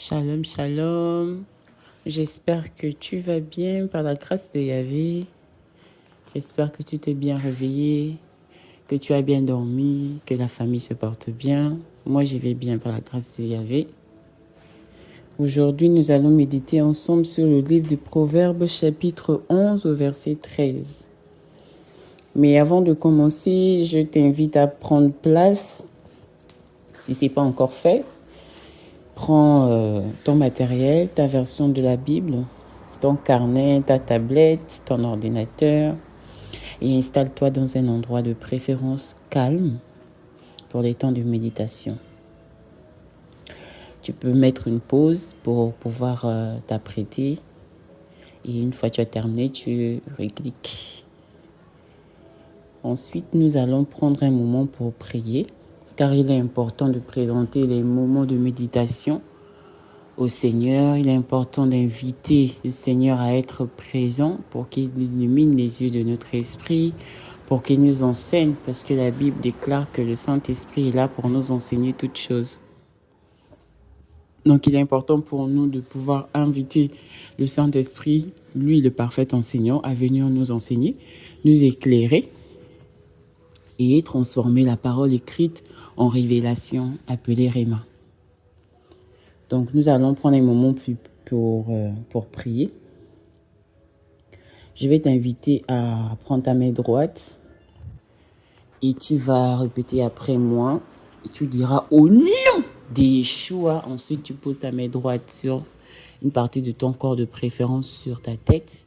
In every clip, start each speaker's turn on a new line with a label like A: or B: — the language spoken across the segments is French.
A: Shalom, shalom. J'espère que tu vas bien par la grâce de Yahvé. J'espère que tu t'es bien réveillé, que tu as bien dormi, que la famille se porte bien. Moi, je vais bien par la grâce de Yahvé. Aujourd'hui, nous allons méditer ensemble sur le livre des Proverbes, chapitre 11, au verset 13. Mais avant de commencer, je t'invite à prendre place, si ce n'est pas encore fait. Prends ton matériel, ta version de la Bible, ton carnet, ta tablette, ton ordinateur et installe-toi dans un endroit de préférence calme pour les temps de méditation. Tu peux mettre une pause pour pouvoir t'apprêter et une fois que tu as terminé, tu recliques. Ensuite, nous allons prendre un moment pour prier car il est important de présenter les moments de méditation au Seigneur. Il est important d'inviter le Seigneur à être présent pour qu'il illumine les yeux de notre esprit, pour qu'il nous enseigne, parce que la Bible déclare que le Saint-Esprit est là pour nous enseigner toutes choses. Donc il est important pour nous de pouvoir inviter le Saint-Esprit, lui le parfait enseignant, à venir nous enseigner, nous éclairer et transformer la parole écrite en révélation appelée Réma. Donc, nous allons prendre un moment pour prier. Je vais t'inviter à prendre ta main droite et tu vas répéter après moi. Et tu diras au nom de Yeshua. Ensuite, tu poses ta main droite sur une partie de ton corps, de préférence sur ta tête,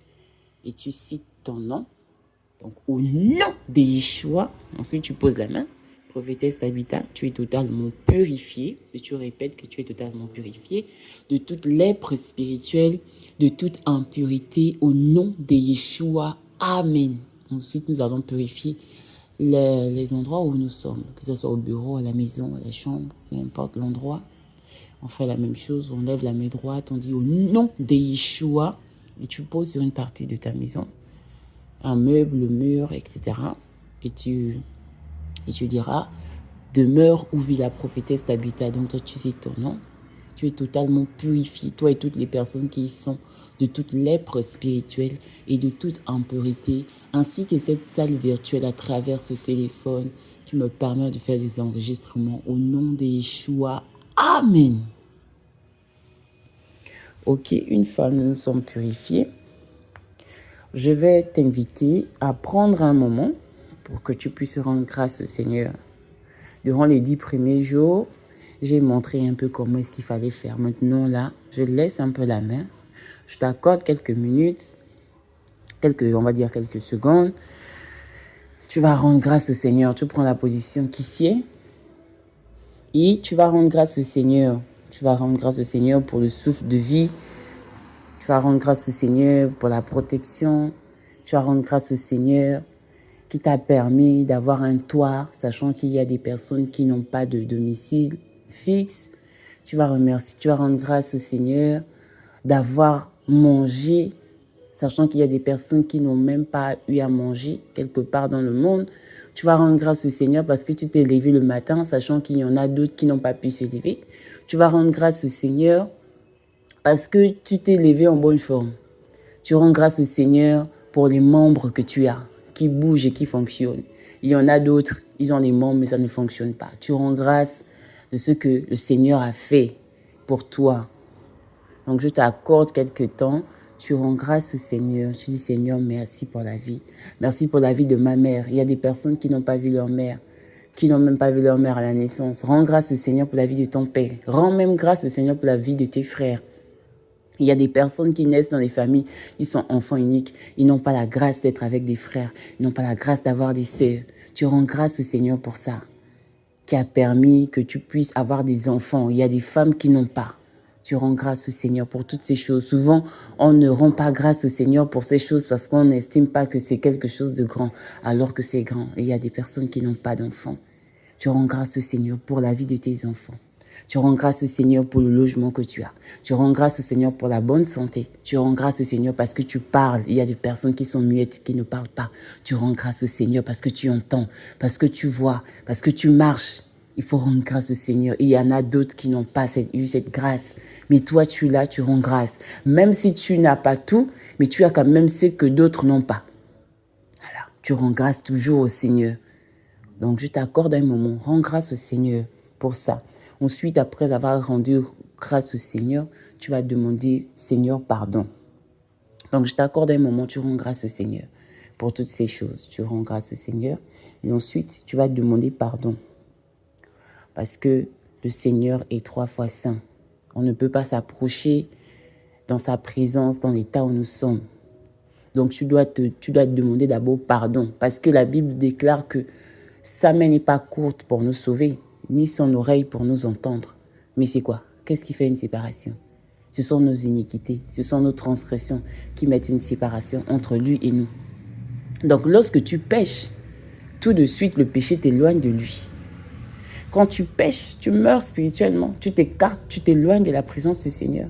A: et tu cites ton nom. Donc, au nom de Yeshua. Ensuite, tu poses la main. Prophétesse Tabitha, tu es totalement purifiée. Et tu répètes que tu es totalement purifiée de toute lèpre spirituelle, de toute impurité, au nom de Yeshua. Amen. Ensuite, nous allons purifier les endroits où nous sommes, que ce soit au bureau, à la maison, à la chambre, peu importe l'endroit. On fait la même chose, on lève la main droite, on dit au nom de Yeshua, et tu poses sur une partie de ta maison, un meuble, le mur, etc. Et tu diras, demeure où vit la prophétesse Tabitha. Donc toi, tu sais ton nom. Tu es totalement purifié, toi et toutes les personnes qui y sont, de toute lèpre spirituelle et de toute impurité, ainsi que cette salle virtuelle à travers ce téléphone qui me permet de faire des enregistrements au nom de Yeshua. Amen. Ok, une fois nous sommes purifiés, je vais t'inviter à prendre un moment pour que tu puisses rendre grâce au Seigneur. Durant les 10 premiers jours, j'ai montré un peu comment est-ce qu'il fallait faire. Maintenant, là, je laisse un peu la main. Je t'accorde quelques minutes, on va dire quelques secondes. Tu vas rendre grâce au Seigneur. Tu prends la position qui sied et tu vas rendre grâce au Seigneur. Tu vas rendre grâce au Seigneur pour le souffle de vie. Tu vas rendre grâce au Seigneur pour la protection. Tu vas rendre grâce au Seigneur qui t'a permis d'avoir un toit, sachant qu'il y a des personnes qui n'ont pas de domicile fixe. Tu vas rendre grâce au Seigneur d'avoir mangé, sachant qu'il y a des personnes qui n'ont même pas eu à manger quelque part dans le monde. Tu vas rendre grâce au Seigneur parce que tu t'es levé le matin, sachant qu'il y en a d'autres qui n'ont pas pu se lever. Tu vas rendre grâce au Seigneur parce que tu t'es levé en bonne forme. Tu rends grâce au Seigneur pour les membres que tu as, qui bougent et qui fonctionnent. Il y en a d'autres, ils ont des membres, mais ça ne fonctionne pas. Tu rends grâce de ce que le Seigneur a fait pour toi. Donc, je t'accorde quelques temps. Tu rends grâce au Seigneur. Tu dis, Seigneur, merci pour la vie. Merci pour la vie de ma mère. Il y a des personnes qui n'ont pas vu leur mère, qui n'ont même pas vu leur mère à la naissance. Rends grâce au Seigneur pour la vie de ton père. Rends même grâce au Seigneur pour la vie de tes frères. Il y a des personnes qui naissent dans des familles, ils sont enfants uniques, ils n'ont pas la grâce d'être avec des frères, ils n'ont pas la grâce d'avoir des sœurs. Tu rends grâce au Seigneur pour ça, qui a permis que tu puisses avoir des enfants. Il y a des femmes qui n'ont pas. Tu rends grâce au Seigneur pour toutes ces choses. Souvent, on ne rend pas grâce au Seigneur pour ces choses parce qu'on n'estime pas que c'est quelque chose de grand, alors que c'est grand. Et il y a des personnes qui n'ont pas d'enfants. Tu rends grâce au Seigneur pour la vie de tes enfants. Tu rends grâce au Seigneur pour le logement que tu as. Tu rends grâce au Seigneur pour la bonne santé. Tu rends grâce au Seigneur parce que tu parles. Il y a des personnes qui sont muettes, qui ne parlent pas. Tu rends grâce au Seigneur parce que tu entends, parce que tu vois, parce que tu marches. Il faut rendre grâce au Seigneur. Et il y en a d'autres qui n'ont pas eu cette grâce. Mais toi, tu l'as, tu rends grâce. Même si tu n'as pas tout, mais tu as quand même ce que d'autres n'ont pas. Voilà, tu rends grâce toujours au Seigneur. Donc, je t'accorde un moment, rends grâce au Seigneur pour ça. Ensuite, après avoir rendu grâce au Seigneur, tu vas demander, Seigneur, pardon. Donc, je t'accorde un moment, tu rends grâce au Seigneur pour toutes ces choses. Tu rends grâce au Seigneur et ensuite, tu vas demander pardon. Parce que le Seigneur est 3 fois saint. On ne peut pas s'approcher dans sa présence, dans l'état où nous sommes. Donc, tu dois te demander d'abord pardon. Parce que la Bible déclare que sa main n'est pas courte pour nous sauver, ni son oreille pour nous entendre. Mais c'est quoi? Qu'est-ce qui fait une séparation? Ce sont nos iniquités, ce sont nos transgressions qui mettent une séparation entre lui et nous. Donc, lorsque tu pèches, tout de suite, le péché t'éloigne de lui. Quand tu pèches, tu meurs spirituellement, tu t'écartes, tu t'éloignes de la présence du Seigneur.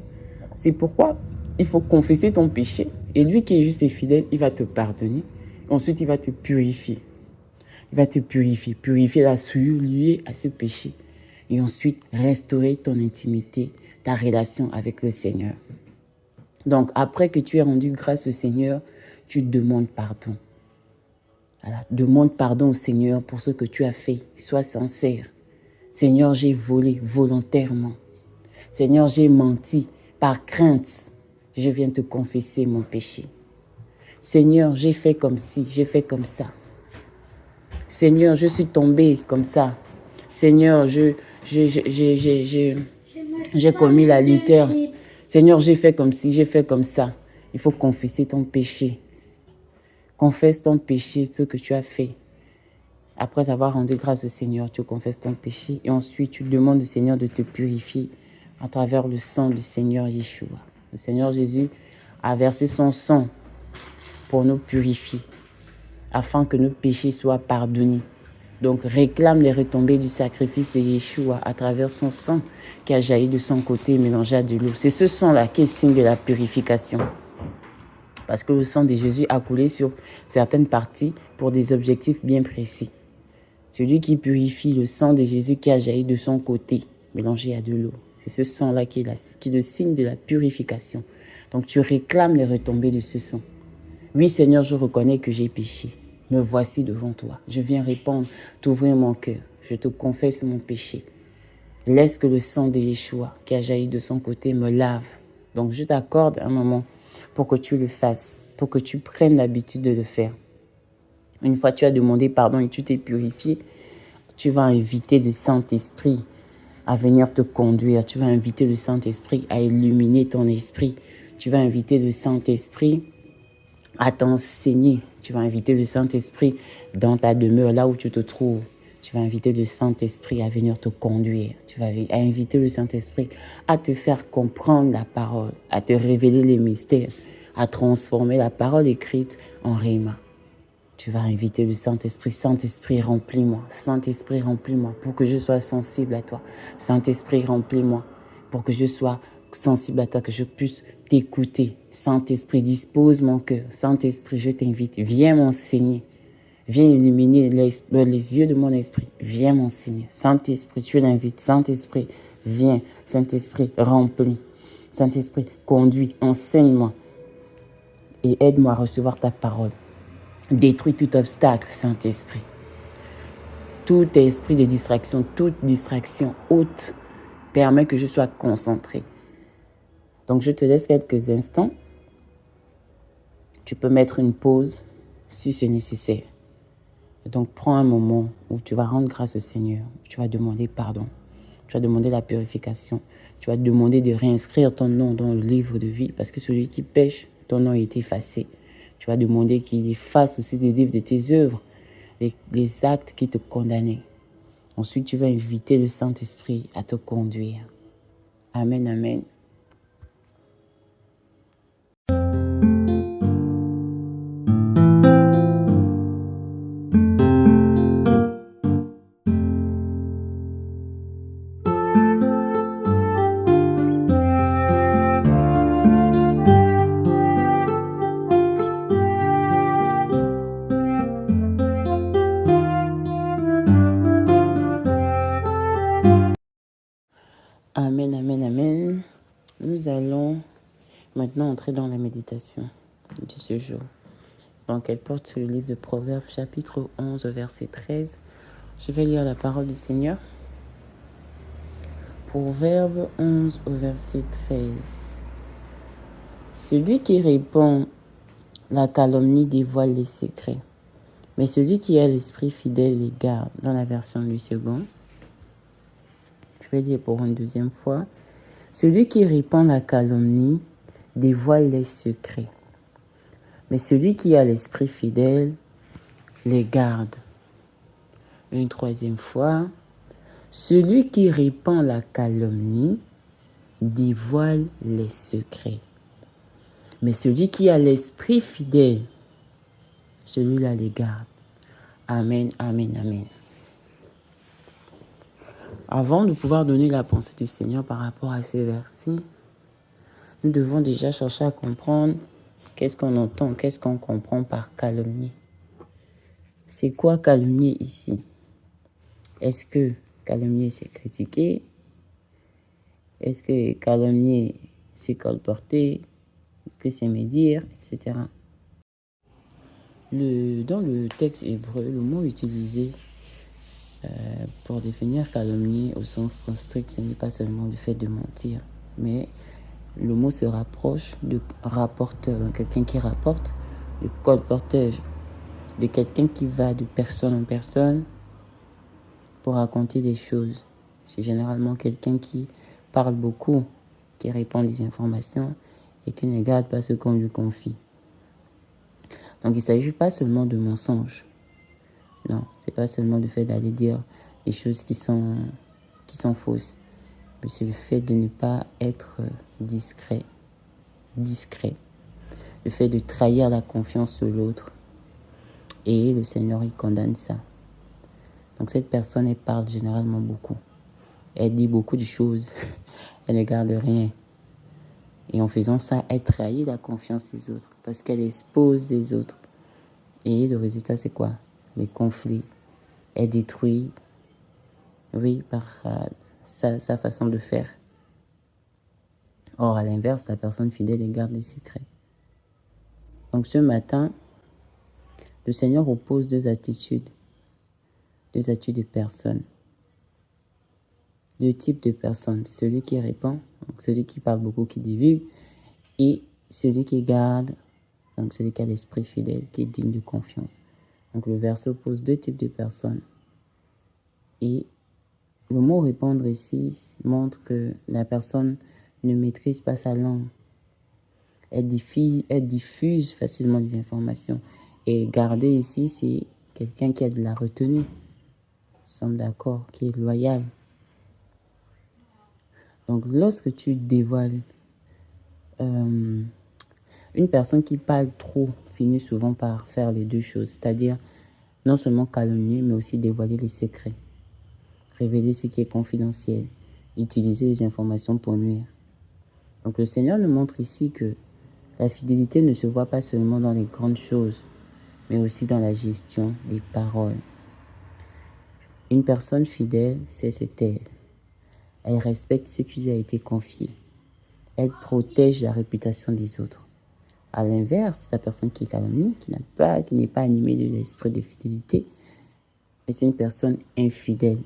A: C'est pourquoi il faut confesser ton péché. Et lui qui est juste et fidèle, il va te pardonner. Ensuite, il va te purifier. Il va te purifier, purifier la souillure liée à ce péché. Et ensuite, restaurer ton intimité, ta relation avec le Seigneur. Donc, après que tu aies rendu grâce au Seigneur, tu demandes pardon. Voilà, demande pardon au Seigneur pour ce que tu as fait. Sois sincère. Seigneur, j'ai volé volontairement. Seigneur, j'ai menti par crainte. Je viens te confesser mon péché. Seigneur, j'ai fait comme ci, j'ai fait comme ça. Seigneur, je suis tombé comme ça. Seigneur, j'ai commis l'adultère. Seigneur, j'ai fait comme ci, j'ai fait comme ça. Il faut confesser ton péché. Confesse ton péché, ce que tu as fait. Après avoir rendu grâce au Seigneur, tu confesses ton péché et ensuite tu demandes au Seigneur de te purifier à travers le sang du Seigneur Yeshua. Le Seigneur Jésus a versé son sang pour nous purifier afin que nos péchés soient pardonnés. Donc réclame les retombées du sacrifice de Yeshua à travers son sang qui a jailli de son côté mélangé à de l'eau. C'est ce sang-là qui est signe de la purification. Parce que le sang de Jésus a coulé sur certaines parties pour des objectifs bien précis. Celui qui purifie le sang de Jésus qui a jailli de son côté, mélangé à de l'eau. C'est ce sang-là qui est le signe de la purification. Donc tu réclames les retombées de ce sang. Oui, Seigneur, je reconnais que j'ai péché. Me voici devant toi. Je viens répondre, t'ouvrir mon cœur. Je te confesse mon péché. Laisse que le sang de Yeshua qui a jailli de son côté me lave. Donc je t'accorde un moment pour que tu le fasses, pour que tu prennes l'habitude de le faire. Une fois que tu as demandé pardon et tu t'es purifié, tu vas inviter le Saint-Esprit à venir te conduire. Tu vas inviter le Saint-Esprit à illuminer ton esprit. Tu vas inviter le Saint-Esprit à t'enseigner. Tu vas inviter le Saint-Esprit dans ta demeure, là où tu te trouves. Tu vas inviter le Saint-Esprit à venir te conduire. Tu vas inviter le Saint-Esprit à te faire comprendre la parole, à te révéler les mystères, à transformer la parole écrite en rhéma. Tu vas inviter le Saint-Esprit. Saint-Esprit, remplis-moi. Saint-Esprit, remplis-moi pour que je sois sensible à toi. Saint-Esprit, remplis-moi pour que je sois sensible à toi, que je puisse t'écouter. Saint-Esprit, dispose mon cœur. Saint-Esprit, je t'invite. Viens m'enseigner. Viens illuminer les yeux de mon esprit. Viens m'enseigner. Saint-Esprit, tu l'invites. Saint-Esprit, viens. Saint-Esprit, remplis. Saint-Esprit, conduis. Enseigne-moi. Et aide-moi à recevoir ta parole. Détruis tout obstacle, Saint-Esprit. Tout esprit de distraction, toute distraction haute permet que je sois concentré. Donc, je te laisse quelques instants. Tu peux mettre une pause si c'est nécessaire. Donc, prends un moment où tu vas rendre grâce au Seigneur. Tu vas demander pardon. Tu vas demander la purification. Tu vas demander de réinscrire ton nom dans le livre de vie parce que celui qui pêche, ton nom est effacé. Tu vas demander qu'il efface aussi des livres de tes œuvres, les actes qui te condamnaient. Ensuite, tu vas inviter le Saint-Esprit à te conduire. Amen, amen. Amen, amen, amen. Nous allons maintenant entrer dans la méditation de ce jour. Donc, elle porte sur le livre de Proverbes, chapitre 11, verset 13. Je vais lire la parole du Seigneur. Proverbe 11, verset 13. Celui qui répand la calomnie dévoile les secrets, mais celui qui a l'esprit fidèle les garde. Dans la version Louis II. Je vais dire pour une deuxième fois. Celui qui répand la calomnie dévoile les secrets, mais celui qui a l'esprit fidèle les garde. Une troisième fois. Celui qui répand la calomnie dévoile les secrets, mais celui qui a l'esprit fidèle, celui-là les garde. Amen, amen, amen. Avant de pouvoir donner la pensée du Seigneur par rapport à ce verset, nous devons déjà chercher à comprendre qu'est-ce qu'on entend, qu'est-ce qu'on comprend par calomnie. C'est quoi calomnier ici? Est-ce que calomnier c'est critiquer? Est-ce que calomnier c'est colporter? Est-ce que c'est médire, etc. Dans le texte hébreu, le mot utilisé pour définir calomnie au sens strict, ce n'est pas seulement le fait de mentir, mais le mot se rapproche de rapporteur, quelqu'un qui rapporte, de colporteur, de quelqu'un qui va de personne en personne pour raconter des choses. C'est généralement quelqu'un qui parle beaucoup, qui répand des informations et qui ne garde pas ce qu'on lui confie. Donc il ne s'agit pas seulement de mensonges. Non, c'est pas seulement le fait d'aller dire des choses qui sont fausses, mais c'est le fait de ne pas être discret. Le fait de trahir la confiance de l'autre. Et le Seigneur, il condamne ça. Donc cette personne, elle parle généralement beaucoup. Elle dit beaucoup de choses. Elle ne garde rien. Et en faisant ça, elle trahit la confiance des autres parce qu'elle expose les autres. Et le résultat, c'est quoi? Les conflits. Elle détruit, oui, par sa façon de faire. Or, à l'inverse, la personne fidèle, elle garde les secrets. Donc ce matin, le Seigneur oppose deux attitudes de personnes. Deux types de personnes. Celui qui répand, donc celui qui parle beaucoup, qui divulgue, et celui qui garde, donc celui qui a l'esprit fidèle, qui est digne de confiance. Donc le verset oppose deux types de personnes. Et le mot répandre ici montre que la personne ne maîtrise pas sa langue. Elle diffuse facilement des informations. Et garder ici, c'est quelqu'un qui a de la retenue. Nous sommes d'accord, qui est loyal. Donc lorsque tu dévoiles, une personne qui parle trop finit souvent par faire les deux choses. C'est-à-dire non seulement calomnier, mais aussi dévoiler les secrets. Révéler ce qui est confidentiel. Utiliser les informations pour nuire. Donc le Seigneur nous montre ici que la fidélité ne se voit pas seulement dans les grandes choses, mais aussi dans la gestion des paroles. Une personne fidèle sait se taire. Elle respecte ce qui lui a été confié. Elle protège la réputation des autres. À l'inverse, la personne qui calomnie, qui n'est pas animée de l'esprit de fidélité, est une personne infidèle.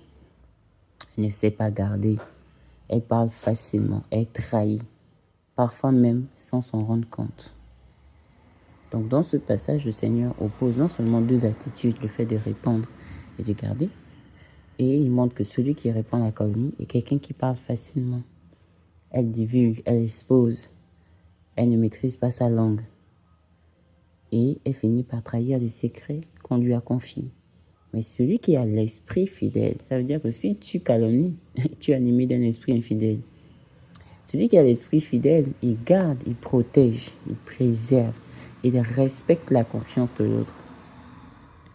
A: Elle ne sait pas garder. Elle parle facilement. Elle trahit. Parfois même sans s'en rendre compte. Donc dans ce passage, le Seigneur oppose non seulement deux attitudes, le fait de répandre et de garder, et il montre que celui qui répand la calomnie est quelqu'un qui parle facilement. Elle divulgue, elle expose, elle ne maîtrise pas sa langue. Et elle finit par trahir les secrets qu'on lui a confiés. Mais celui qui a l'esprit fidèle, ça veut dire que si tu calomnies, tu es animé d'un esprit infidèle. Celui qui a l'esprit fidèle, il garde, il protège, il préserve, il respecte la confiance de l'autre.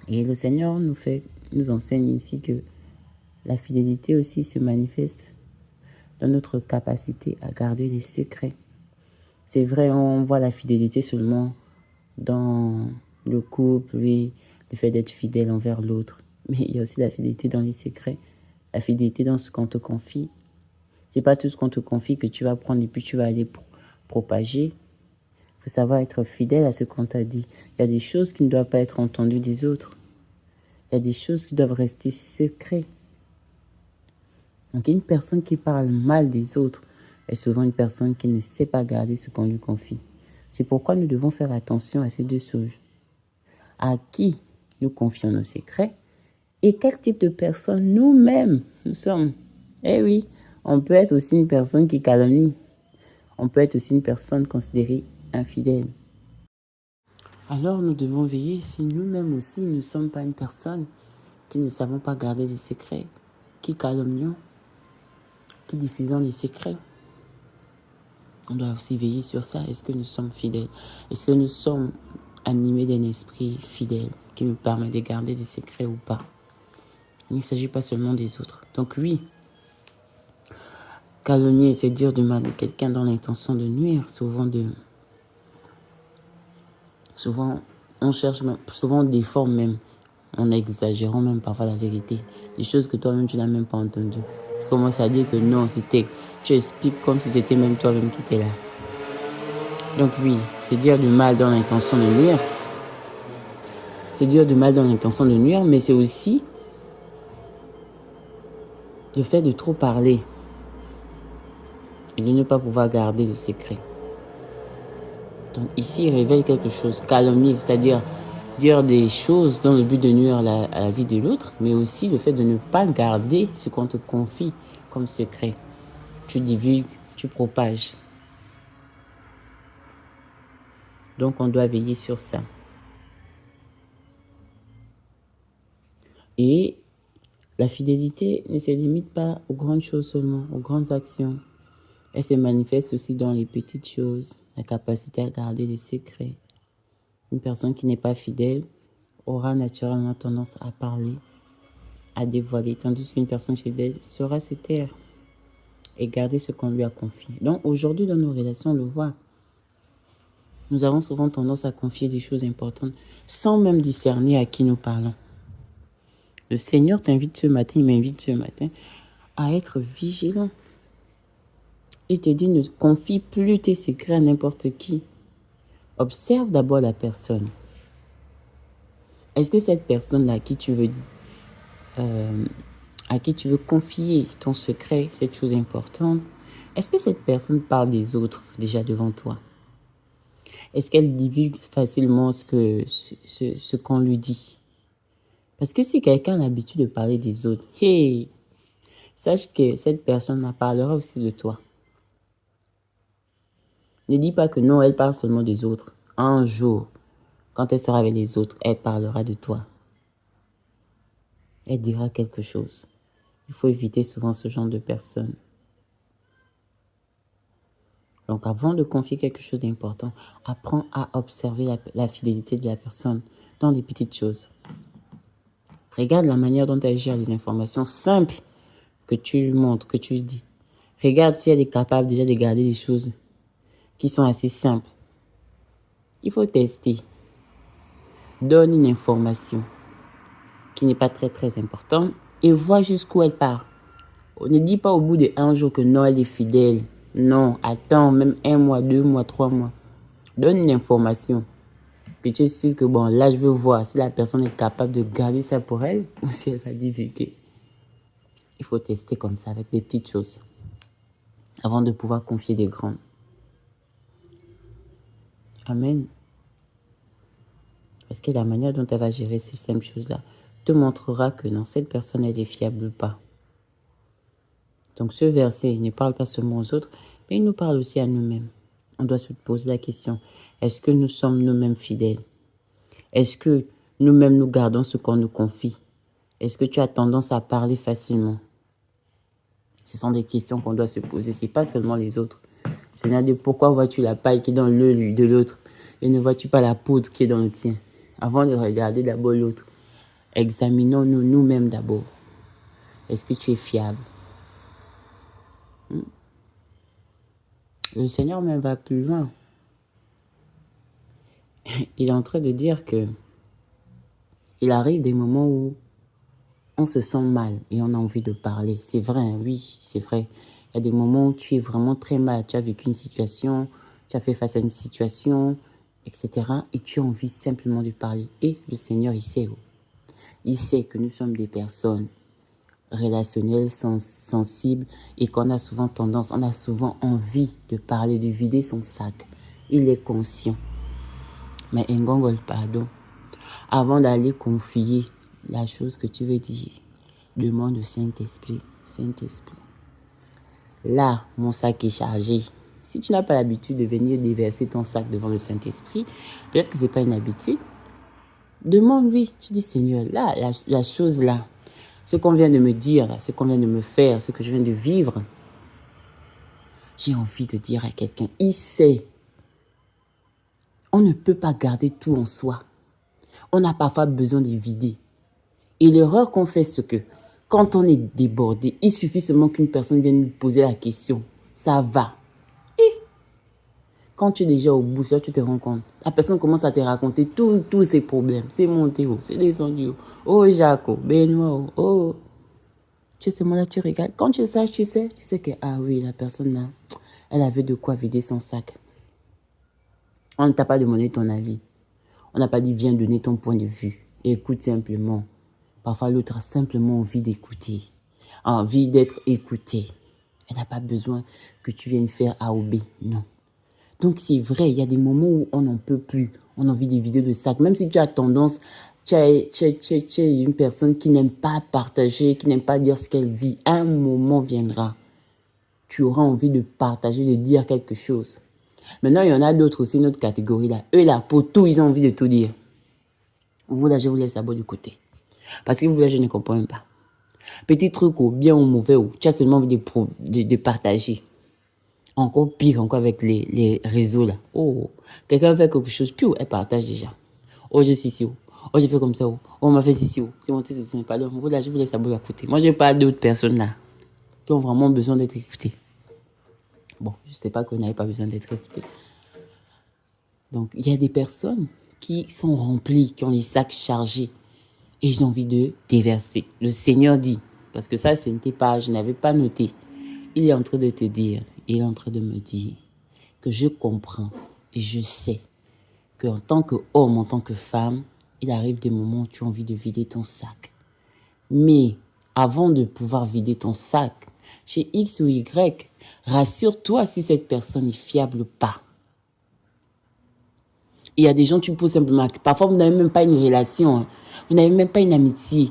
A: Et le Seigneur nous enseigne ici que la fidélité aussi se manifeste dans notre capacité à garder les secrets. C'est vrai, on voit la fidélité seulement dans le couple, oui, le fait d'être fidèle envers l'autre. Mais il y a aussi la fidélité dans les secrets, la fidélité dans ce qu'on te confie, C'est pas tout ce qu'on te confie que tu vas prendre et puis tu vas aller propager. Il faut savoir être fidèle à ce qu'on t'a dit. Il y a des choses qui ne doivent pas être entendues des autres. Il y a des choses qui doivent rester secrètes. Donc une personne qui parle mal des autres est souvent une personne qui ne sait pas garder ce qu'on lui confie. C'est pourquoi nous devons faire attention à ces deux choses. À qui nous confions nos secrets et quel type de personne nous-mêmes nous sommes. Eh oui, on peut être aussi une personne qui calomnie. On peut être aussi une personne considérée infidèle. Alors nous devons veiller si nous-mêmes aussi ne sommes pas une personne qui ne savons pas garder des secrets, qui calomnions, qui diffusons des secrets. On doit aussi veiller sur ça. Est-ce que nous sommes fidèles? Est-ce que nous sommes animés d'un esprit fidèle qui nous permet de garder des secrets ou pas? Il ne s'agit pas seulement des autres. Donc oui, calomnier, c'est dire du mal de quelqu'un dans l'intention de nuire. Souvent, on cherche, souvent on déforme même, en exagérant même parfois la vérité. Des choses que toi-même tu n'as même pas entendues. Tu commences à dire que non, tu expliques comme si c'était même toi-même qui étais là. Donc oui, c'est dire du mal dans l'intention de nuire. C'est dire du mal dans l'intention de nuire, mais c'est aussi le fait de trop parler et de ne pas pouvoir garder le secret. Donc ici, il révèle quelque chose, calomnie, c'est-à-dire dire des choses dans le but de nuire à la vie de l'autre, mais aussi le fait de ne pas garder ce qu'on te confie comme secret. Tu divulgues, tu propages. Donc on doit veiller sur ça. Et la fidélité ne se limite pas aux grandes choses seulement, aux grandes actions. Elle se manifeste aussi dans les petites choses, la capacité à garder les secrets. Une personne qui n'est pas fidèle aura naturellement tendance à parler, à dévoiler, tandis qu'une personne fidèle saura se taire et garder ce qu'on lui a confié. Donc aujourd'hui, dans nos relations, on le voit. Nous avons souvent tendance à confier des choses importantes sans même discerner à qui nous parlons. Le Seigneur t'invite ce matin, il m'invite ce matin à être vigilant. Il te dit ne confie plus tes secrets à n'importe qui. Observe d'abord la personne. Est-ce que cette personne-là à qui tu veux confier ton secret, cette chose importante, est-ce que cette personne parle des autres déjà devant toi? Est-ce qu'elle divulgue facilement ce qu'on lui dit? Parce que si quelqu'un a l'habitude de parler des autres, hey, sache que cette personne en parlera aussi de toi. Ne dis pas que non, elle parle seulement des autres. Un jour, quand elle sera avec les autres, elle parlera de toi. Elle dira quelque chose. Il faut éviter souvent ce genre de personnes. Donc avant de confier quelque chose d'important, apprends à observer la fidélité de la personne dans des petites choses. Regarde la manière dont elle gère les informations simples que tu lui montres, que tu lui dis. Regarde si elle est capable déjà de garder des choses qui sont assez simples. Il faut tester. Donne une information qui n'est pas très importante et vois jusqu'où elle part. Ne dis pas au bout d'1 jour que non, elle est fidèle. Non, attends même 1 mois, 2 mois, 3 mois. Donne une information que tu es sûr que bon, là je veux voir si la personne est capable de garder ça pour elle ou si elle va divulguer. Il faut tester comme ça avec des petites choses avant de pouvoir confier des grandes. Amen. Parce que la manière dont elle va gérer ces simples choses-là te montrera que non, cette personne, elle est fiable ou pas. Donc ce verset ne parle pas seulement aux autres, mais il nous parle aussi à nous-mêmes. On doit se poser la question, est-ce que nous sommes nous-mêmes fidèles? Est-ce que nous-mêmes nous gardons ce qu'on nous confie? Est-ce que tu as tendance à parler facilement? Ce sont des questions qu'on doit se poser, ce n'est pas seulement les autres. C'est-à-dire, pourquoi vois-tu la paille qui est dans l'œil de l'autre et ne vois-tu pas la poudre qui est dans le tien? Avant de regarder d'abord l'autre, examinons-nous nous-mêmes d'abord. Est-ce que tu es fiable? Le Seigneur même va plus loin. Il est en train de dire que il arrive des moments où on se sent mal et on a envie de parler. C'est vrai, oui, c'est vrai. Il y a des moments où tu es vraiment très mal. Tu as vécu une situation, tu as fait face à une situation, etc. Et tu as envie simplement de parler. Et le Seigneur, il sait. Il sait que nous sommes des personnes relationnelles, sensibles et qu'on a souvent tendance, on a souvent envie de parler, de vider son sac. Il est conscient. Mais Ngongol, pardon. Avant d'aller confier la chose que tu veux dire, demande au Saint-Esprit. Saint-Esprit, là, mon sac est chargé. Si tu n'as pas l'habitude de venir déverser ton sac devant le Saint-Esprit, peut-être que ce n'est pas une habitude. Demande-lui. Tu dis, Seigneur, là, la chose là, ce qu'on vient de me dire, là, ce qu'on vient de me faire, ce que je viens de vivre, j'ai envie de dire à quelqu'un, il sait. On ne peut pas garder tout en soi. On a parfois besoin de vider. Et l'erreur qu'on fait, c'est que quand on est débordé, il suffit seulement qu'une personne vienne nous poser la question. Ça va. Et quand tu es déjà au bout, ça, tu te rends compte. La personne commence à te raconter tous ses problèmes. C'est monté haut, c'est descendu haut. Oh, Jaco, Benoît, oh. Tu sais, moi là, tu regardes. Quand tu sais que, ah oui, la personne là, elle avait de quoi vider son sac. On ne t'a pas demandé ton avis. On n'a pas dit, viens donner ton point de vue. Écoute simplement. Parfois, l'autre a simplement envie d'écouter, envie d'être écouté. Elle n'a pas besoin que tu viennes faire A ou B, non. Donc, c'est vrai, il y a des moments où on n'en peut plus. On a envie de vider le sac. Même si tu as tendance, tu es une personne qui n'aime pas partager, qui n'aime pas dire ce qu'elle vit. Un moment viendra. Tu auras envie de partager, de dire quelque chose. Maintenant, il y en a d'autres aussi, une autre catégorie là. Eux là, pour tout, ils ont envie de tout dire. Vous là, je vous laisse d'abord de côté. Parce que vous là, je ne comprends même pas. Petit truc ou bien ou mauvais, ou tu as seulement envie de partager. Encore pire, encore avec les réseaux là. Oh, quelqu'un fait quelque chose, puis elle partage déjà. Oh, je suis ici, oh, j'ai fait comme ça, oh, on m'a fait ici, oh, c'est mon c'est sympa. Donc, voilà, je vous laisse d'abord à côté. Moi, je parle d'autres personnes là qui ont vraiment besoin d'être écoutées. Bon, je ne sais pas que vous n'avez pas besoin d'être écoutées. Donc, il y a des personnes qui sont remplies, qui ont les sacs chargés et ils ont envie de déverser. Le Seigneur dit, parce que ça, ce n'était pas, je n'avais pas noté. Il est en train de te dire, il est en train de me dire que je comprends et je sais qu'en tant qu'homme, en tant que femme, il arrive des moments où tu as envie de vider ton sac. Mais avant de pouvoir vider ton sac, chez X ou Y, rassure-toi si cette personne est fiable ou pas. Il y a des gens, tu poses simplement, parfois vous n'avez même pas une relation, hein. Vous n'avez même pas une amitié.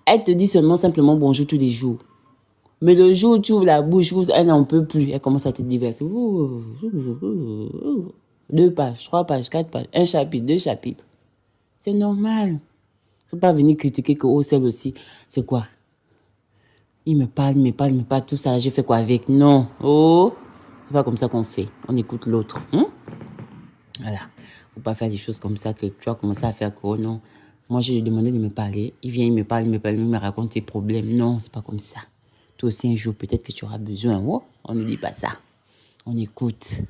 A: Elle te dit seulement simplement bonjour tous les jours. Mais le jour où tu ouvres la bouche, elle n'en peut plus. Elle commence à te diverser. 2 pages, 3 pages, 4 pages, un chapitre, 2 chapitres. C'est normal. Il ne faut pas venir critiquer que, oh, celle aussi, c'est quoi? Il me parle, tout ça, j'ai fait quoi avec? Non. Oh, c'est pas comme ça qu'on fait. On écoute l'autre. Voilà. Faut pas faire des choses comme ça que tu vas commencer à faire quoi, non. Moi, je lui ai demandé de me parler. Il vient, il me parle, il me raconte ses problèmes. Non, c'est pas comme ça. Toi aussi, un jour, peut-être que tu auras besoin. Oh, on ne dit pas ça. On écoute.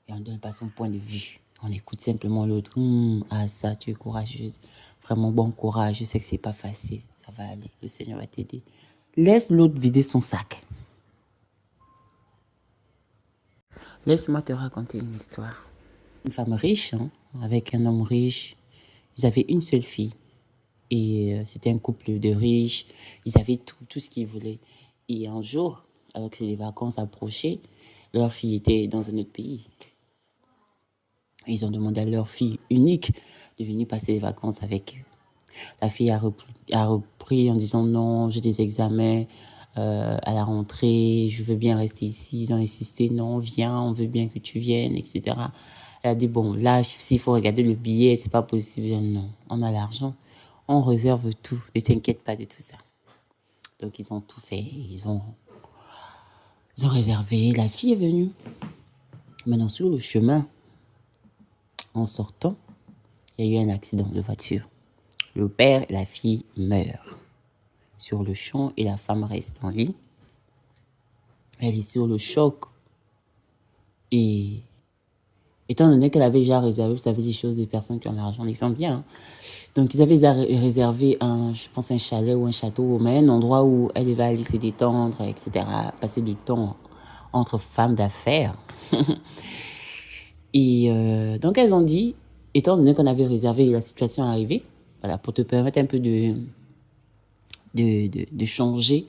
A: Et on ne donne pas son point de vue. On écoute simplement l'autre. Ah, ça, tu es courageuse. Vraiment bon courage. Je sais que c'est pas facile. Ça va aller. Le Seigneur va t'aider. Laisse l'autre vider son sac. Laisse-moi te raconter une histoire. Une femme riche, hein, avec un homme riche. Ils avaient une seule fille. Et c'était un couple de riches. Ils avaient tout ce qu'ils voulaient. Et un jour, alors que les vacances approchaient, leur fille était dans un autre pays. Ils ont demandé à leur fille unique de venir passer les vacances avec eux. La fille a repris en disant non, j'ai des examens à la rentrée, je veux bien rester ici. Ils ont insisté, non, viens, on veut bien que tu viennes, etc. Elle a dit, bon, là, s'il faut regarder le billet, c'est pas possible. Non, on a l'argent, on réserve tout, ne t'inquiète pas de tout ça. Donc, ils ont tout fait, ils ont réservé, la fille est venue. Maintenant, sur le chemin, en sortant, il y a eu un accident de voiture. Le père et la fille meurent sur le champ et la femme reste en vie. Elle est sur le choc et Étant donné qu'elle avait déjà réservé, vous savez, des choses, des personnes qui ont l'argent, ils sont bien. Hein. Donc, ils avaient déjà réservé je pense, un chalet ou un château, mais un endroit où elle va aller se détendre, etc. Passer du temps entre femmes d'affaires. Et donc, elles ont dit, étant donné qu'on avait réservé, la situation arrivée, voilà, pour te permettre un peu de changer,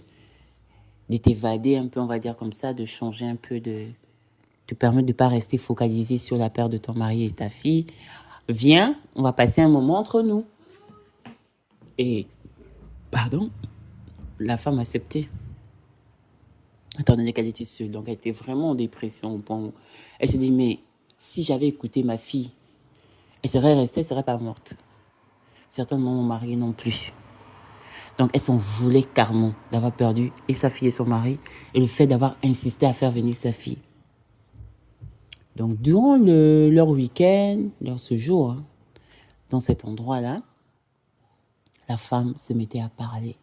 A: de t'évader un peu, on va dire comme ça, de changer un peu, de te permettre de ne pas rester focalisé sur la perte de ton mari et ta fille. Viens, on va passer un moment entre nous. Et, pardon, la femme a accepté. Étant donné qu'elle était seule, donc elle était vraiment en dépression. Bon, elle s'est dit, mais si j'avais écouté ma fille, elle serait restée, elle ne serait pas morte. Certainement mon mari non plus. Donc elle s'en voulait carrément d'avoir perdu et sa fille et son mari, et le fait d'avoir insisté à faire venir sa fille. Donc durant leur week-end, leur séjour, hein, dans cet endroit-là, la femme se mettait à parler,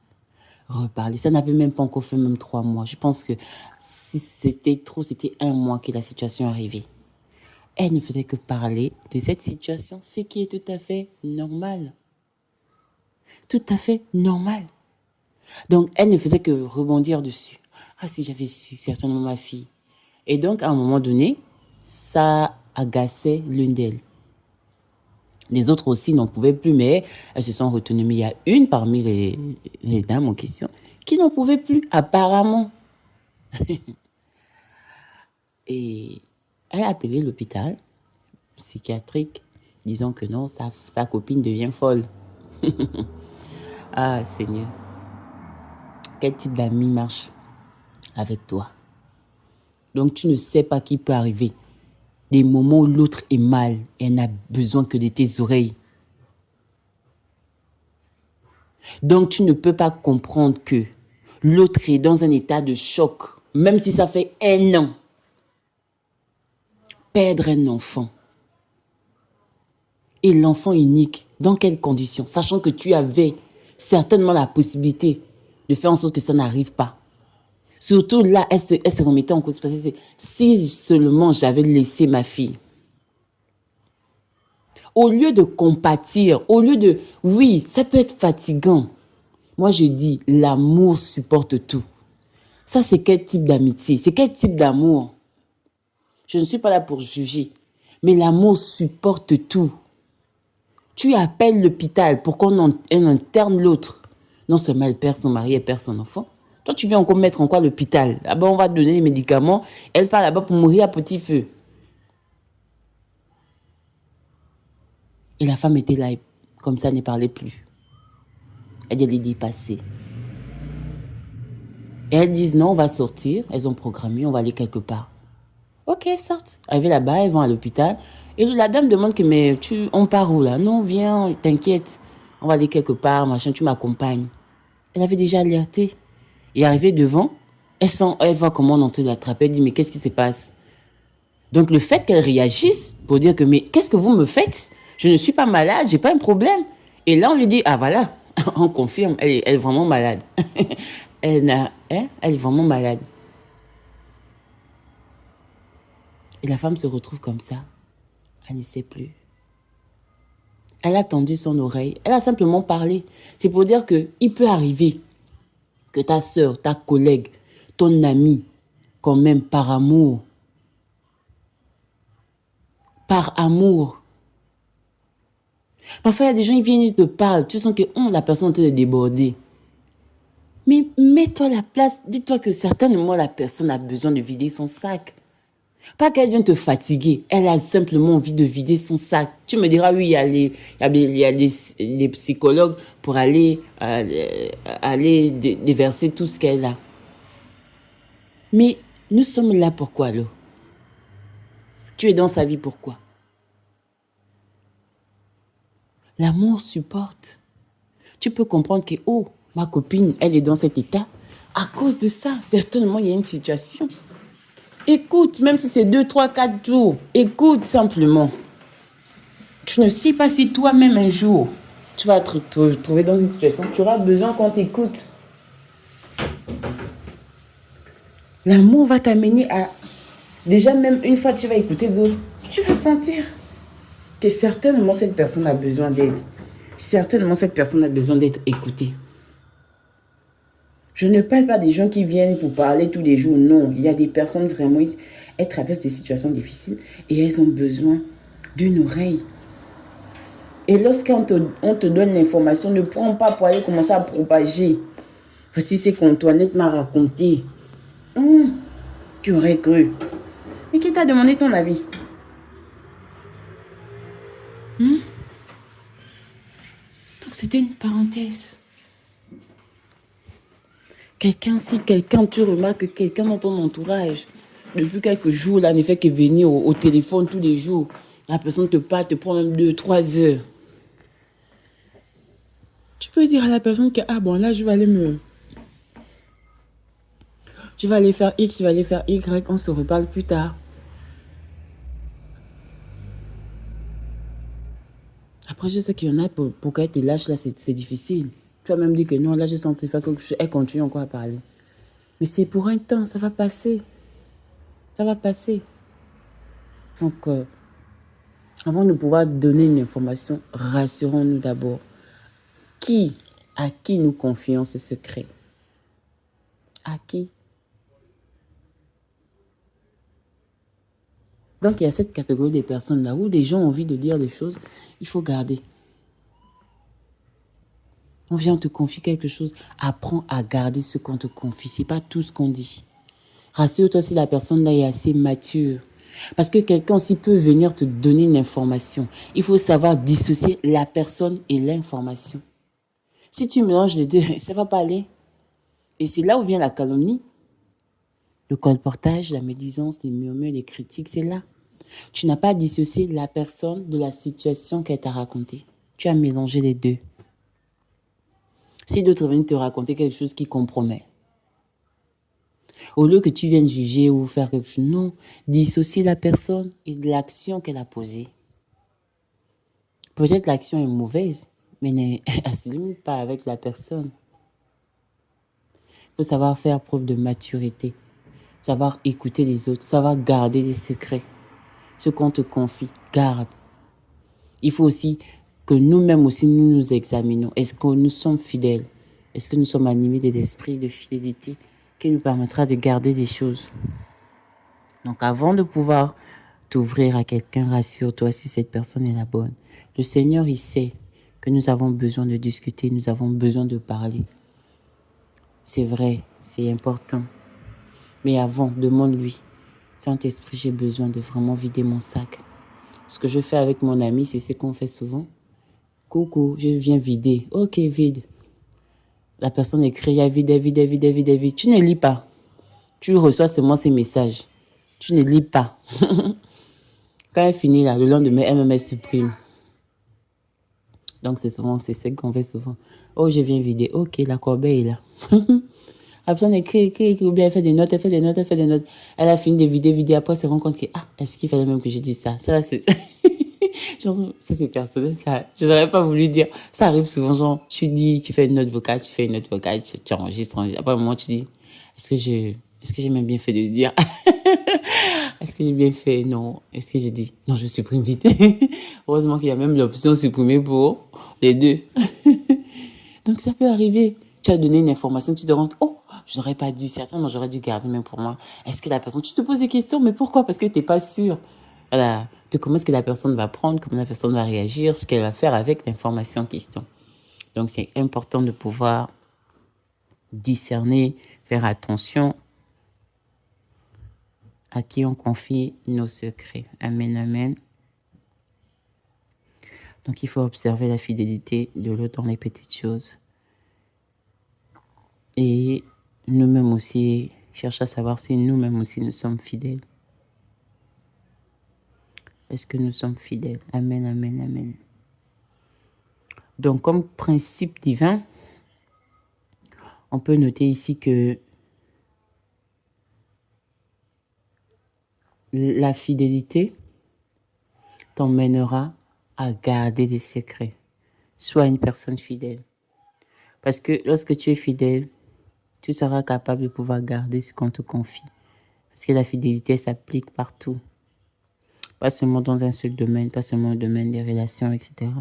A: reparler. Ça n'avait même pas encore fait même 3 mois. Je pense que si c'était trop, c'était 1 mois que la situation arrivait. Elle ne faisait que parler de cette situation, ce qui est tout à fait normal. Tout à fait normal. Donc, elle ne faisait que rebondir dessus. Ah, si j'avais su, certainement ma fille. Et donc, à un moment donné, ça agaçait l'une d'elles. Les autres aussi n'en pouvaient plus, mais elles se sont retenues. Mais il y a une parmi les dames en question qui n'en pouvait plus, apparemment. Et elle a appelé l'hôpital psychiatrique, disant que non, sa copine devient folle. Ah, Seigneur. Quel type d'ami marche avec toi? Donc, tu ne sais pas qui peut arriver. Des moments où l'autre est mal et elle n'a besoin que de tes oreilles. Donc, tu ne peux pas comprendre que l'autre est dans un état de choc, même si ça fait 1 an. Perdre un enfant. Et l'enfant unique, dans quelles conditions? Sachant que tu avais certainement la possibilité de faire en sorte que ça n'arrive pas. Surtout là, elle se remettait en cause. Parce que si seulement j'avais laissé ma fille. Au lieu de compatir, au lieu de... Oui, ça peut être fatigant. Moi, je dis, l'amour supporte tout. Ça, c'est quel type d'amitié? C'est quel type d'amour? Je ne suis pas là pour juger. Mais l'amour supporte tout. Tu appelles l'hôpital pour qu'on interne l'autre. Non seulement elle perd son mari, elle perd son enfant. Toi, tu viens encore mettre en quoi l'hôpital? Là-bas, on va te donner les médicaments. Elle part là-bas pour mourir à petit feu. Et la femme était là, comme ça, elle ne parlait plus. Elle est dépassée. Et elles disent non, on va sortir. Elles ont programmé, on va aller quelque part. Ok, sortent. Arrivées là-bas, elles vont à l'hôpital. Et la dame demande que, mais on part où là? Non, viens, t'inquiète. On va aller quelque part, machin, tu m'accompagnes. Elle avait déjà alerté. Et arrivée devant, elle voit comment on est en train de l'attraper. Elle dit, mais qu'est-ce qui se passe? Donc le fait qu'elle réagisse pour dire que, mais qu'est-ce que vous me faites? Je ne suis pas malade, j'ai pas un problème. Et là, on lui dit, ah voilà, on confirme, elle est vraiment malade. Elle est vraiment malade. Et la femme se retrouve comme ça. Elle ne sait plus. Elle a tendu son oreille. Elle a simplement parlé. C'est pour dire qu'il peut arriver que ta soeur, ta collègue, ton ami, quand même par amour, parfois, il y a des gens qui viennent et te parlent. Tu sens que la personne est en train de déborder. Mais mets-toi à la place. Dis-toi que certainement, la personne a besoin de vider son sac. Pas qu'elle vienne te fatiguer. Elle a simplement envie de vider son sac. Tu me diras, oui, il y a des psychologues pour aller déverser tout ce qu'elle a. Mais nous sommes là pourquoi alors? Tu es dans sa vie pourquoi? L'amour supporte. Tu peux comprendre que, ma copine, elle est dans cet état. À cause de ça, certainement, il y a une situation. Écoute, même si c'est 2, 3, 4 jours, écoute simplement. Tu ne sais pas si toi-même un jour, tu vas te trouver dans une situation, tu auras besoin qu'on t'écoute. L'amour va t'amener à... Déjà, même une fois, tu vas écouter d'autres. tu vas sentir que certainement cette personne a besoin d'aide. Certainement cette personne a besoin d'être écoutée. Je ne parle pas des gens qui viennent pour parler tous les jours. Non, il y a des personnes vraiment, elles traversent des situations difficiles et elles ont besoin d'une oreille. Et lorsqu'on te donne l'information, ne prends pas pour aller commencer à propager. Voici ce qu'Antoinette m'a raconté. Tu aurais cru. Mais qui t'a demandé ton avis? Donc c'était une parenthèse. Si quelqu'un, tu remarques que quelqu'un dans ton entourage, depuis quelques jours, là, ne fait que venir au téléphone tous les jours, la personne te parle, te prend même 2-3 heures. Tu peux dire à la personne que, ah bon, là, je vais aller faire X, je vais aller faire Y, on se reparle plus tard. Après, je sais qu'il y en a pour qu'elle te lâche, là, c'est difficile. Tu vas même dire que non, là, je sens que tu fais quelque chose, elle continue encore à parler. Mais c'est pour un temps, ça va passer. Ça va passer. Donc, avant de pouvoir donner une information, rassurons-nous d'abord. À qui nous confions ce secret? À qui? Donc, il y a cette catégorie de personnes-là où des gens ont envie de dire des choses, il faut garder. On vient te confier quelque chose, apprends à garder ce qu'on te confie. Ce n'est pas tout ce qu'on dit. Rassure-toi si la personne-là est assez mature. Parce que quelqu'un aussi peut venir te donner une information. Il faut savoir dissocier la personne et l'information. Si tu mélanges les deux, ça ne va pas aller. Et c'est là où vient la calomnie. Le colportage, la médisance, les murmures, les critiques, c'est là. Tu n'as pas dissocié la personne de la situation qu'elle t'a racontée. Tu as mélangé les deux. Si d'autres viennent te raconter quelque chose qui compromet, au lieu que tu viennes juger ou faire quelque chose, non, dissocie la personne et de l'action qu'elle a posée. Peut-être l'action est mauvaise, mais elle ne se limite pas avec la personne. Il faut savoir faire preuve de maturité, savoir écouter les autres, savoir garder des secrets. Ce qu'on te confie, garde. Il faut aussi que nous-mêmes aussi nous nous examinons. Est-ce que nous sommes fidèles? Est-ce que nous sommes animés de l'esprit de fidélité qui nous permettra de garder des choses? Donc avant de pouvoir t'ouvrir à quelqu'un, rassure-toi si cette personne est la bonne. Le Seigneur, il sait que nous avons besoin de discuter, nous avons besoin de parler. C'est vrai, c'est important. Mais avant, demande-lui, Saint-Esprit, j'ai besoin de vraiment vider mon sac. Ce que je fais avec mon ami, c'est ce qu'on fait souvent. Coucou, je viens vider. Ok, vide. La personne écrit, vide. Tu ne lis pas. Tu reçois seulement ces messages. Tu ne lis pas. Quand elle finit là, le lendemain, elle supprime. Donc c'est ce qu'on fait souvent. Oh, je viens vider. Ok, la corbeille est là. La personne écrit, ou bien elle fait des notes. Elle a fini de vider. Après, elle se rend compte que, est-ce qu'il fallait même que je dise ça? Ça, c'est... Genre, ça, c'est personnel, ça. Je n'aurais pas voulu dire. Ça arrive souvent, genre, tu fais une note vocale, tu enregistres. Après, un moment, tu dis, est-ce que j'ai même bien fait de le dire? Est-ce que j'ai bien fait? Non. Est-ce que j'ai dit? Non, je supprime vite. Heureusement qu'il y a même l'option supprimer pour les deux. Donc, ça peut arriver. Tu as donné une information, tu te rends compte, oh, je n'aurais pas dû, certainement, j'aurais dû garder même pour moi. Est-ce que la personne, tu te poses des questions, mais pourquoi? Parce que tu n'es pas sûr. Voilà, de comment est-ce que la personne va prendre, comment la personne va réagir, ce qu'elle va faire avec l'information en question. Donc, c'est important de pouvoir discerner, faire attention à qui on confie nos secrets. Amen, amen. Donc, il faut observer la fidélité de l'autre dans les petites choses. Et nous-mêmes aussi, chercher à savoir si nous-mêmes aussi nous sommes fidèles. Est-ce que nous sommes fidèles? Amen, amen, amen. Donc, comme principe divin, on peut noter ici que la fidélité t'emmènera à garder des secrets. Sois une personne fidèle. Parce que lorsque tu es fidèle, tu seras capable de pouvoir garder ce qu'on te confie. Parce que la fidélité s'applique partout. Pas seulement dans un seul domaine, pas seulement le domaine des relations, etc.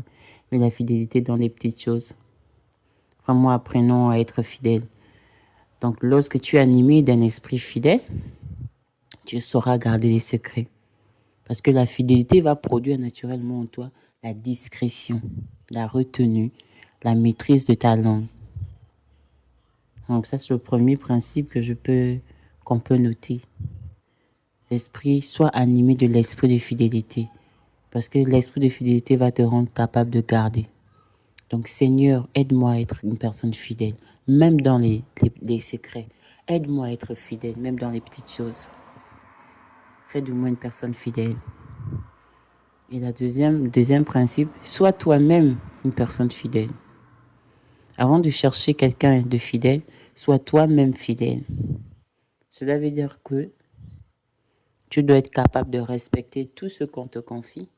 A: Mais la fidélité dans les petites choses. Vraiment, apprenons à être fidèles. Donc, lorsque tu es animé d'un esprit fidèle, tu sauras garder les secrets. Parce que la fidélité va produire naturellement en toi la discrétion, la retenue, la maîtrise de ta langue. Donc ça, c'est le premier principe qu'on peut noter. L'esprit, soit animé de l'esprit de fidélité. Parce que l'esprit de fidélité va te rendre capable de garder. Donc Seigneur, aide-moi à être une personne fidèle, même dans les secrets. Aide-moi à être fidèle, même dans les petites choses. Fais de moi une personne fidèle. Et le deuxième principe, sois toi-même une personne fidèle. Avant de chercher quelqu'un de fidèle, sois toi-même fidèle. Cela veut dire que tu dois être capable de respecter tout ce qu'on te confie.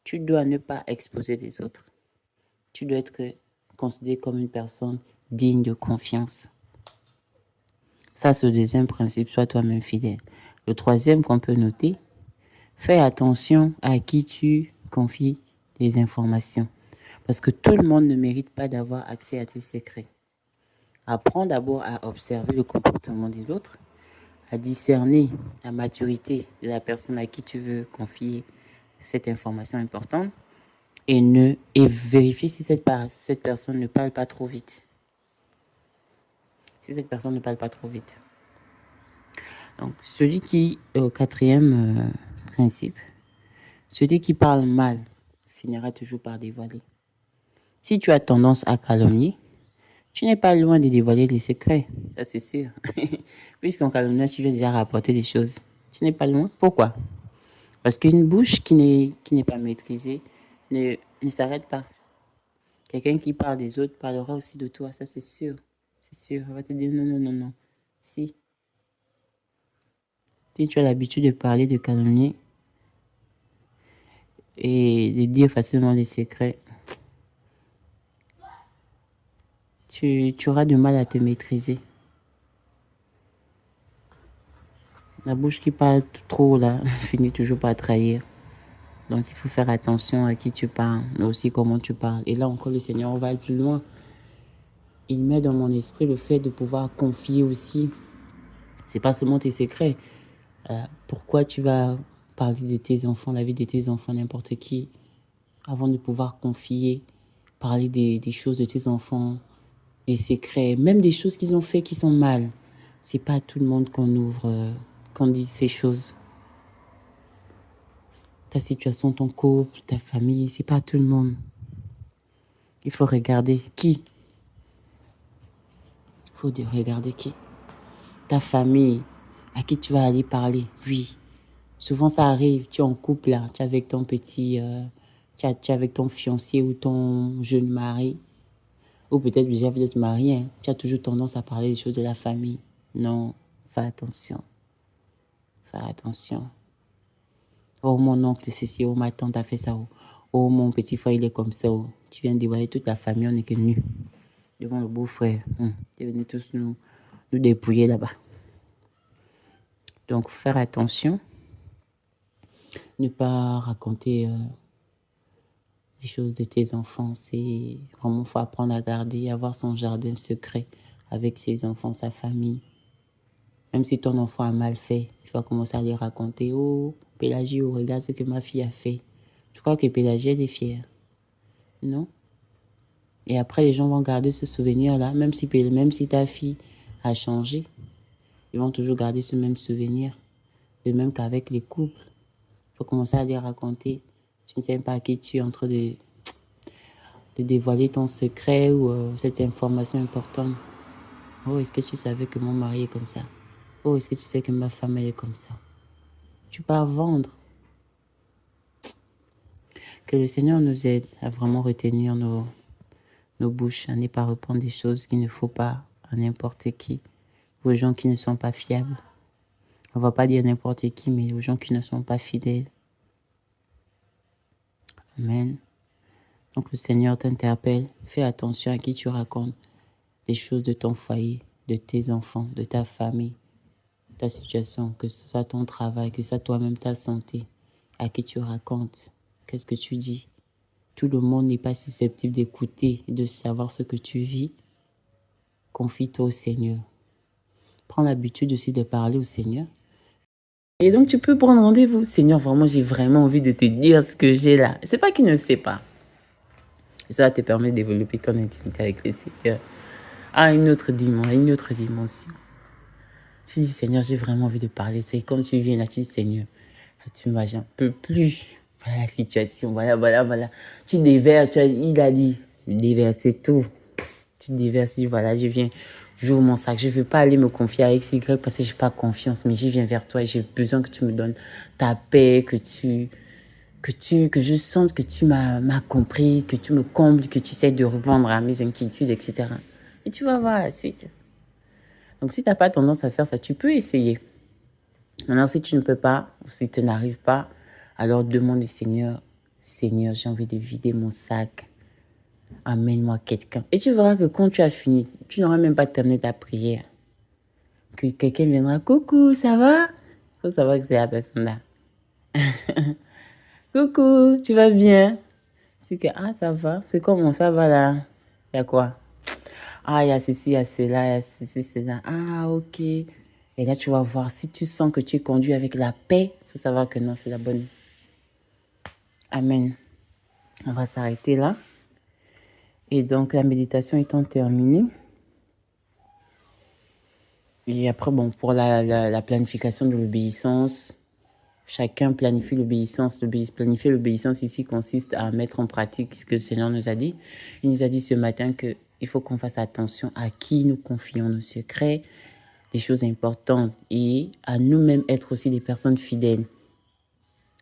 A: Tu dois ne pas exposer les autres. Tu dois être considéré comme une personne digne de confiance. Ça, c'est le deuxième principe, sois toi-même fidèle. Le troisième qu'on peut noter, fais attention à qui tu confies des informations. Parce que tout le monde ne mérite pas d'avoir accès à tes secrets. Apprends d'abord à observer le comportement de l'autre, à discerner la maturité de la personne à qui tu veux confier cette information importante et vérifier si cette personne ne parle pas trop vite. Si cette personne ne parle pas trop vite. Donc, quatrième principe, celui qui parle mal finira toujours par dévoiler. Si tu as tendance à calomnier, tu n'es pas loin de dévoiler des secrets, ça c'est sûr. Puisqu'en calomniant, tu vas déjà rapporter des choses. Tu n'es pas loin. Pourquoi? Parce qu'une bouche qui n'est pas maîtrisée ne s'arrête pas. Quelqu'un qui parle des autres parlera aussi de toi, ça c'est sûr. C'est sûr, elle va te dire non, non, non, non. Si tu as l'habitude de parler, de calomnier et de dire facilement des secrets, tu auras du mal à te maîtriser. La bouche qui parle trop, là, finit toujours par trahir. Donc, il faut faire attention à qui tu parles, mais aussi comment tu parles. Et là encore, le Seigneur va aller plus loin. Il met dans mon esprit le fait de pouvoir confier aussi. C'est pas seulement tes secrets. Pourquoi tu vas parler de tes enfants, la vie de tes enfants, n'importe qui, avant de pouvoir confier, parler des choses de tes enfants, des secrets, même des choses qu'ils ont fait qui sont mal. C'est pas à tout le monde qu'on ouvre, qu'on dit ces choses. Ta situation, ton couple, ta famille, c'est pas à tout le monde. Il faut regarder qui. Il faut regarder qui. Ta famille, à qui tu vas aller parler. Oui. Souvent, ça arrive, tu es en couple, là, tu es avec ton tu es avec ton fiancé ou ton jeune mari. Ou peut-être déjà vous êtes marié, hein. Tu as toujours tendance à parler des choses de la famille. Non, fais attention. Fais attention. Oh, mon oncle, c'est ceci. Oh, ma tante a fait ça. Oh, mon petit frère, il est comme ça. Oh. Tu viens de dévoiler toute la famille, on n'est que nus. Devant le beau-frère. Tu es venu tous nous dépouiller là-bas. Donc, faire attention. Ne pas raconter des choses de tes enfants. C'est vraiment, il faut apprendre à garder, avoir son jardin secret avec ses enfants, sa famille. Même si ton enfant a mal fait, tu vas commencer à lui raconter. Oh, Pélagie, oh, regarde ce que ma fille a fait. Tu crois que Pélagie, elle est fière? Non? Et après, les gens vont garder ce souvenir-là, même si ta fille a changé, ils vont toujours garder ce même souvenir. De même qu'avec les couples. Il faut commencer à les raconter. Tu ne sais pas à qui tu es en train de dévoiler ton secret ou cette information importante. Oh, est-ce que tu savais que mon mari est comme ça? Oh, est-ce que tu sais que ma femme, elle est comme ça? Tu pars vendre. Que le Seigneur nous aide à vraiment retenir nos bouches, à ne pas répondre des choses qu'il ne faut pas à n'importe qui, aux gens qui ne sont pas fiables. On ne va pas dire n'importe qui, mais aux gens qui ne sont pas fidèles. Amen. Donc le Seigneur t'interpelle. Fais attention à qui tu racontes des choses de ton foyer, de tes enfants, de ta famille, ta situation, que ce soit ton travail, que ce soit toi-même ta santé. À qui tu racontes? Qu'est-ce que tu dis? Tout le monde n'est pas susceptible d'écouter et de savoir ce que tu vis. Confie-toi au Seigneur. Prends l'habitude aussi de parler au Seigneur. Et donc, tu peux prendre rendez-vous. Seigneur, vraiment, j'ai vraiment envie de te dire ce que j'ai là. C'est pas qu'il ne sait pas. Et ça te permet de développer ton intimité avec le Seigneur à une autre dimension. Tu dis, Seigneur, j'ai vraiment envie de parler. C'est comme tu viens là, tu dis, Seigneur, tu m'as, j'en peux plus. Voilà la situation, voilà. Tu déverses, il a dit, déverser tout. Tu déverses, voilà, je viens, j'ouvre mon sac. Je ne veux pas aller me confier à XY parce que je n'ai pas confiance, mais je viens vers toi et j'ai besoin que tu me donnes ta paix, que je sente que tu m'as compris, que tu me combles, que tu sais de répondre à mes inquiétudes, etc. Et tu vas voir la suite. Donc, si tu n'as pas tendance à faire ça, tu peux essayer. Maintenant, si tu ne peux pas, ou si tu n'arrives pas, alors demande au Seigneur, Seigneur, j'ai envie de vider mon sac. Amène-moi quelqu'un. Et tu verras que quand tu as fini, tu n'auras même pas terminé ta prière. Que quelqu'un viendra, coucou, ça va? Il faut savoir que c'est la personne là. Coucou, tu vas bien? C'est que, ah, ça va. C'est comment ça va là? Il y a quoi? Ah, il y a ceci, il y a cela, il y a ceci, cela. Ah, ok. Et là, tu vas voir, si tu sens que tu es conduit avec la paix, il faut savoir que non, c'est la bonne. Amen. On va s'arrêter là. Et donc, la méditation étant terminée. Et après, bon, pour la planification de l'obéissance, chacun planifie l'obéissance. Planifier l'obéissance ici consiste à mettre en pratique ce que le Seigneur nous a dit. Il nous a dit ce matin qu'il faut qu'on fasse attention à qui nous confions nos secrets, des choses importantes, et à nous-mêmes être aussi des personnes fidèles.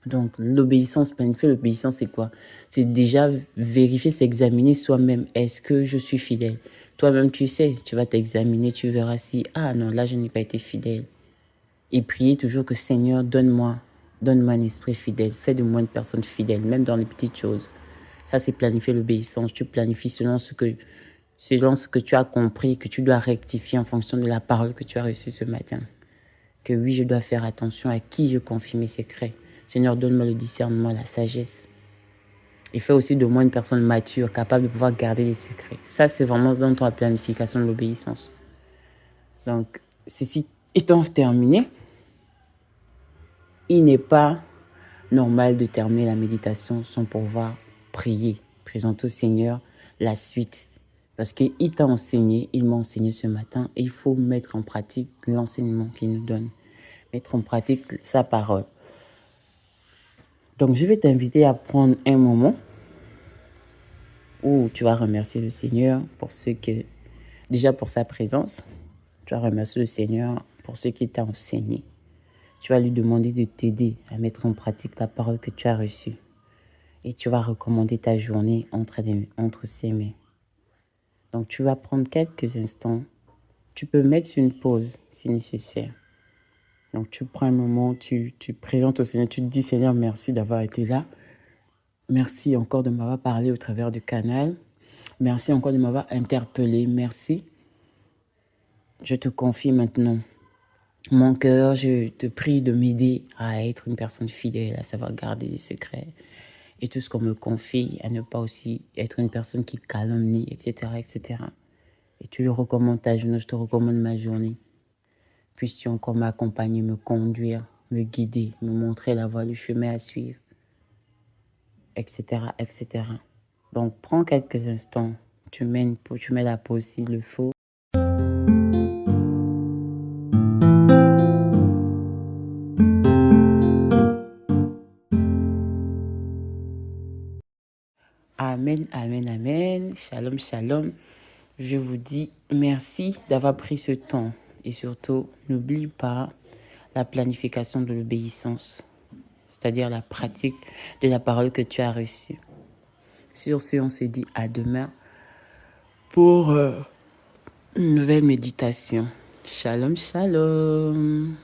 A: Donc, l'obéissance, planifier l'obéissance, c'est quoi? C'est déjà vérifier, s'examiner soi-même. Est-ce que je suis fidèle? Toi-même, tu sais, tu vas t'examiner, tu verras si, ah non, là, je n'ai pas été fidèle. Et prier toujours que Seigneur, donne-moi un esprit fidèle. Fais de moi une personne fidèle, même dans les petites choses. Ça, c'est planifier l'obéissance. Tu planifies selon ce que tu as compris, que tu dois rectifier en fonction de la parole que tu as reçue ce matin. Que oui, je dois faire attention à qui je confie mes secrets. Seigneur, donne-moi le discernement, la sagesse. Et fais aussi de moi une personne mature, capable de pouvoir garder les secrets. Ça, c'est vraiment dans ta planification de l'obéissance. Donc, ceci étant terminé, il n'est pas normal de terminer la méditation sans pouvoir prier, présenter au Seigneur la suite. Parce qu'il t'a enseigné, il m'a enseigné ce matin, et il faut mettre en pratique l'enseignement qu'il nous donne. Mettre en pratique sa parole. Donc, je vais t'inviter à prendre un moment où tu vas remercier le Seigneur déjà pour sa présence. Tu vas remercier le Seigneur pour ce qu'il t'a enseigné. Tu vas lui demander de t'aider à mettre en pratique la parole que tu as reçue. Et tu vas recommander ta journée entre ses mains. Donc, tu vas prendre quelques instants. Tu peux mettre sur une pause si nécessaire. Donc, tu prends un moment, tu présentes au Seigneur, tu te dis, Seigneur, merci d'avoir été là. Merci encore de m'avoir parlé au travers du canal. Merci encore de m'avoir interpellé. Merci. Je te confie maintenant mon cœur. Je te prie de m'aider à être une personne fidèle, à savoir garder les secrets. Et tout ce qu'on me confie, à ne pas aussi être une personne qui calomnie, etc., etc. Et tu lui recommandes ta journée, je te recommande ma journée. Puisses-tu encore m'accompagner, me conduire, me guider, me montrer la voie, le chemin à suivre, etc., etc. Donc, prends quelques instants. Tu mets la pause s'il le faut. Amen, amen, amen. Shalom, shalom. Je vous dis merci d'avoir pris ce temps. Et surtout, n'oublie pas la planification de l'obéissance, c'est-à-dire la pratique de la parole que tu as reçue. Sur ce, on se dit à demain pour une nouvelle méditation. Shalom, shalom.